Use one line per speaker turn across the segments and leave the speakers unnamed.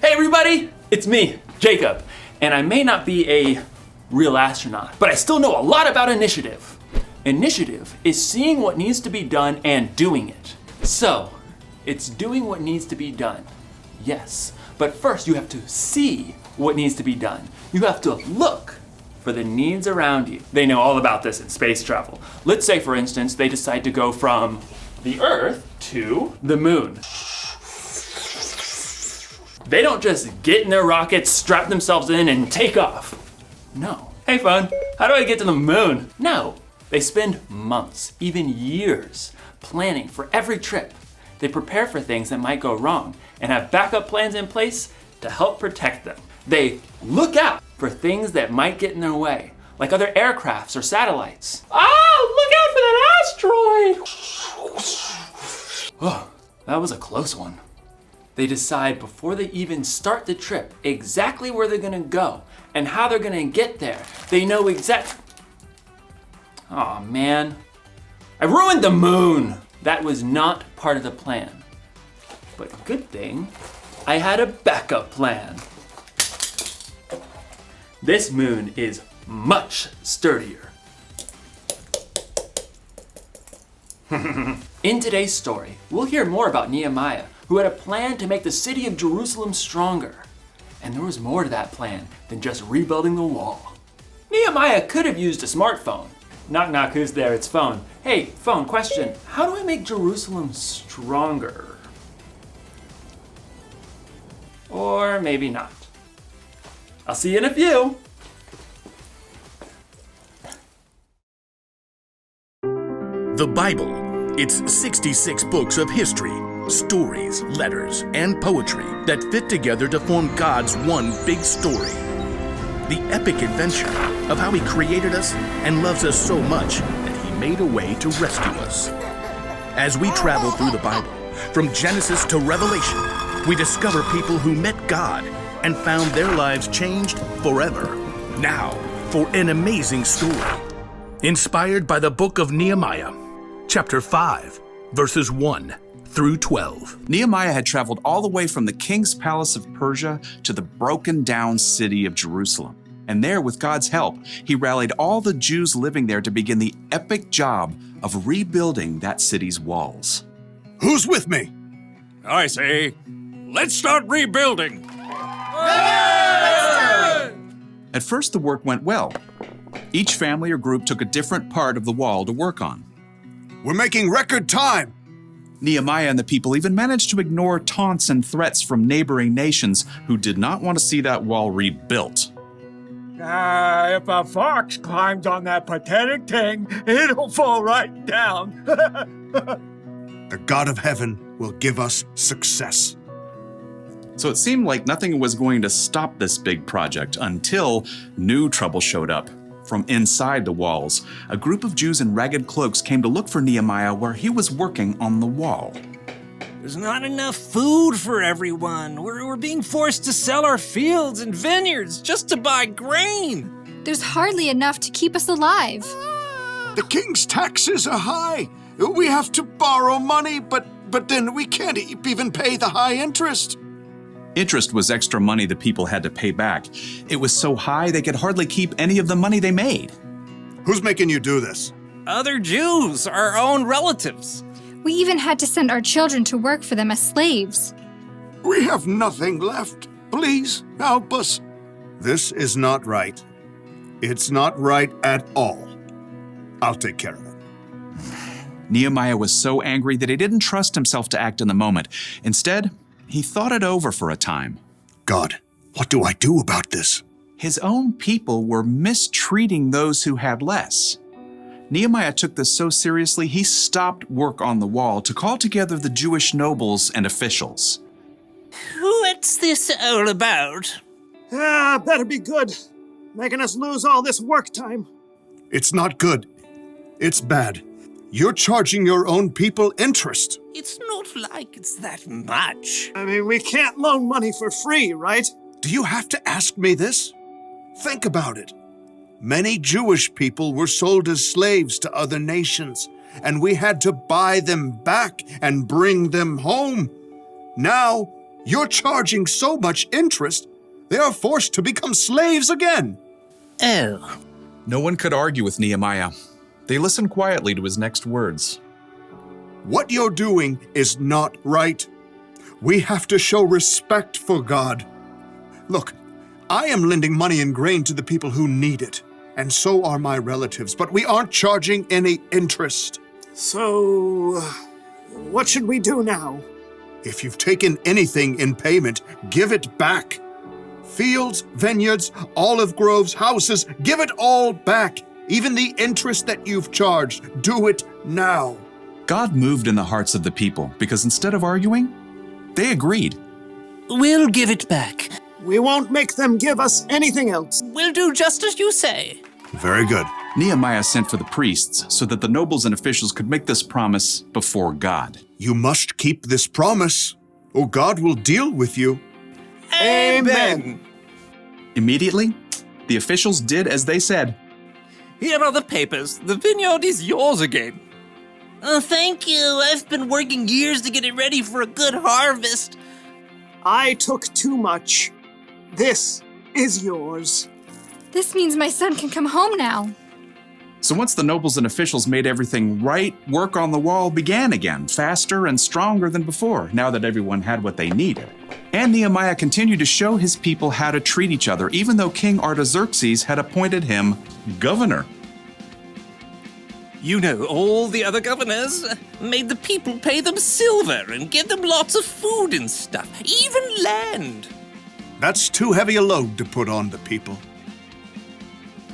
Hey everybody, it's me, Jacob, and I may not be a real astronaut, but I still know a lot about initiative. Initiative is seeing what needs to be done and doing it. So, it's doing what needs to be done. Yes, but first you have to see what needs to be done. You have to look for the needs around you. They know all about this in space travel. Let's say, for instance, they decide to go from the Earth to the moon. They don't just get in their rockets, strap themselves in, and take off. No. Hey phone, how do I get to the moon? No. They spend months, even years, planning for every trip. They prepare for things that might go wrong and have backup plans in place to help protect them. They look out for things that might get in their way, like other aircrafts or satellites. Oh, look out for that asteroid! Oh, that was a close one. They decide before they even start the trip exactly where they're gonna go and how they're gonna get there. They know Aw, man. I ruined the moon! That was not part of the plan. But good thing, I had a backup plan. This moon is much sturdier. In today's story, we'll hear more about Nehemiah, who had a plan to make the city of Jerusalem stronger. And there was more to that plan than just rebuilding the wall. Nehemiah could have used a smartphone. Knock knock, who's there? It's phone. Hey, phone, question. How do I make Jerusalem stronger? Or maybe not. I'll see you in a few.
The Bible. It's 66 books of history, stories, letters, and poetry that fit together to form God's one big story. The epic adventure of how He created us and loves us so much that He made a way to rescue us. As we travel through the Bible, from Genesis to Revelation, we discover people who met God and found their lives changed forever. Now, for an amazing story, inspired by the book of Nehemiah, chapter 5, verses 1 through 12.
Nehemiah had traveled all the way from the king's palace of Persia to the broken down city of Jerusalem. And there, with God's help, he rallied all the Jews living there to begin the epic job of rebuilding that city's walls.
Who's with me?
I say, let's start rebuilding.
At first, the work went well. Each family or group took a different part of the wall to work on.
We're making record time.
Nehemiah and the people even managed to ignore taunts and threats from neighboring nations who did not want to see that wall rebuilt.
If a fox climbs on that pathetic thing, it'll fall right down.
The God of heaven will give us success.
So it seemed like nothing was going to stop this big project until new trouble showed up. From inside the walls, a group of Jews in ragged cloaks came to look for Nehemiah where he was working on the wall.
There's not enough food for everyone. We're being forced to sell our fields and vineyards just to buy grain.
There's hardly enough to keep us alive.
The king's taxes are high. We have to borrow money, but then we can't even pay the high interest.
Interest was extra money the people had to pay back. It was so high they could hardly keep any of the money they made.
Who's making you do this?
Other Jews, our own relatives.
We even had to send our children to work for them as slaves.
We have nothing left. Please help us. This is not right. It's not right at all. I'll take care of it.
Nehemiah was so angry that he didn't trust himself to act in the moment. Instead, he thought it over for a time.
God, what do I do about this?
His own people were mistreating those who had less. Nehemiah took this so seriously, he stopped work on the wall to call together the Jewish nobles and officials.
What's this all about?
Better be good. Making us lose all this work time.
It's not good. It's bad. You're charging your own people interest.
It's not like it's that much.
I mean, we can't loan money for free, right?
Do you have to ask me this? Think about it. Many Jewish people were sold as slaves to other nations, and we had to buy them back and bring them home. Now, you're charging so much interest, they are forced to become slaves again.
Oh.
No one could argue with Nehemiah. They listened quietly to his next words.
What you're doing is not right. We have to show respect for God. Look, I am lending money and grain to the people who need it, and so are my relatives, but we aren't charging any interest.
So, what should we do now?
If you've taken anything in payment, give it back. Fields, vineyards, olive groves, houses, give it all back. Even the interest that you've charged, do it now.
God moved in the hearts of the people because instead of arguing, they agreed.
We'll give it back.
We won't make them give us anything else.
We'll do just as you say.
Very good.
Nehemiah sent for the priests so that the nobles and officials could make this promise before God.
You must keep this promise, or God will deal with you.
Amen.
Immediately, the officials did as they said.
Here are the papers. The vineyard is yours again. Oh, thank you. I've been working years to get it ready for a good harvest.
I took too much. This is yours.
This means my son can come home now.
So once the nobles and officials made everything right, work on the wall began again, faster and stronger than before, now that everyone had what they needed. And Nehemiah continued to show his people how to treat each other, even though King Artaxerxes had appointed him governor.
You know, all the other governors made the people pay them silver and give them lots of food and stuff, even land.
That's too heavy a load to put on the people.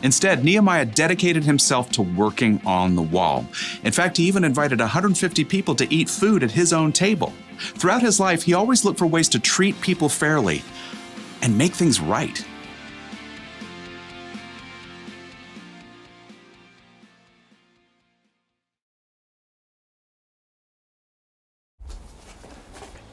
Instead, Nehemiah dedicated himself to working on the wall. In fact, he even invited 150 people to eat food at his own table. Throughout his life, he always looked for ways to treat people fairly and make things right.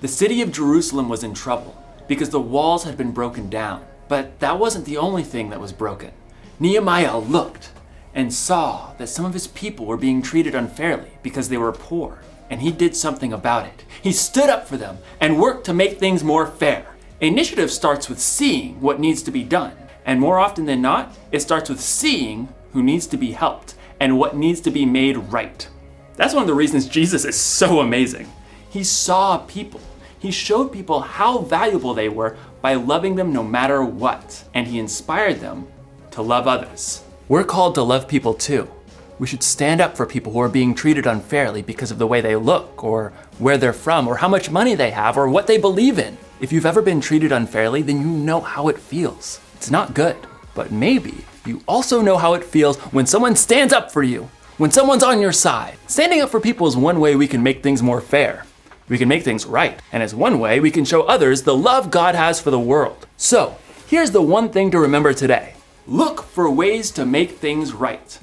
The city of Jerusalem was in trouble because the walls had been broken down. But that wasn't the only thing that was broken. Nehemiah looked and saw that some of his people were being treated unfairly because they were poor, and he did something about it. He stood up for them and worked to make things more fair. Initiative starts with seeing what needs to be done, and more often than not, it starts with seeing who needs to be helped and what needs to be made right. That's one of the reasons Jesus is so amazing. He saw people. He showed people how valuable they were by loving them no matter what, and he inspired them to love others. We're called to love people too. We should stand up for people who are being treated unfairly because of the way they look, or where they're from, or how much money they have, or what they believe in. If you've ever been treated unfairly, then you know how it feels. It's not good, but maybe you also know how it feels when someone stands up for you, when someone's on your side. Standing up for people is one way we can make things more fair. We can make things right, and it's one way we can show others the love God has for the world. So, here's the one thing to remember today. Look for ways to make things right.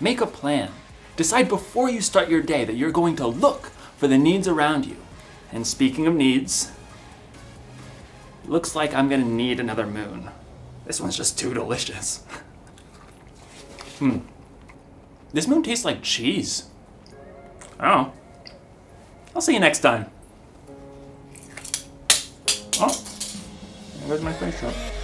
Make a plan. Decide before you start your day that you're going to look for the needs around you. And speaking of needs, looks like I'm gonna need another moon. This one's just too delicious. This moon tastes like cheese. Oh. I'll see you next time. Oh, there goes my space shuttle.